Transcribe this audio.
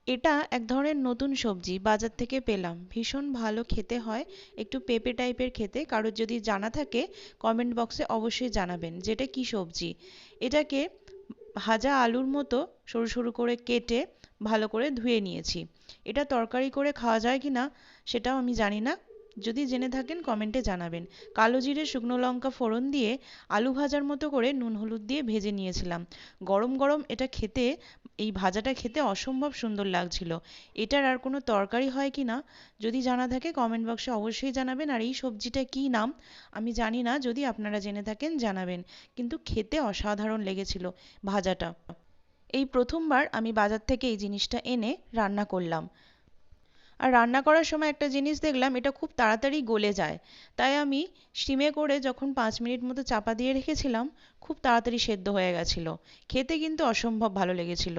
এটা এক ধরনের নতুন সবজি, বাজার থেকে পেলাম, ভীষণ ভালো খেতে হয়, একটু পেঁপে টাইপের খেতে। কারোর যদি জানা থাকে কমেন্ট বক্সে অবশ্যই জানাবেন যেটা কি সবজি। এটাকে ভাজা আলুর মতো সরু সরু করে কেটে ভালো করে ধুয়ে নিয়েছি। এটা তরকারি করে খাওয়া যায় কিনা সেটাও আমি জানি না, যদি জেনে থাকেন কমেন্টে জানাবেন। কালো জিরে শুকনো লঙ্কা ফোড়ন দিয়ে আলু ভাজার মতো করে নুন হলুদ দিয়ে ভেজে নিয়েছিলাম। গরম গরম এটা খেতে, এই ভাজাটা খেতে অসম্ভব সুন্দর লাগছিল। এটার আর কোনো তরকারি হয় কি না যদি জানা থাকে কমেন্ট বক্সে অবশ্যই জানাবেন। আর এই সবজিটা কি নাম আমি জানি না, যদি আপনারা জেনে থাকেন জানাবেন। কিন্তু খেতে অসাধারণ লেগেছিল ভাজাটা। এই প্রথমবার আমি বাজার থেকে এই জিনিসটা এনে রান্না করলাম। আর রান্না করার সময় একটা জিনিস দেখলাম, এটা খুব তাড়াতাড়ি গলে যায়। তাই আমি স্টিমে করে যখন 5 মিনিট মতো চাপা দিয়ে রেখেছিলাম, খুব তাড়াতাড়ি সেদ্ধ হয়ে গেছিলো। খেতে কিন্তু অসম্ভব ভালো লেগেছিল।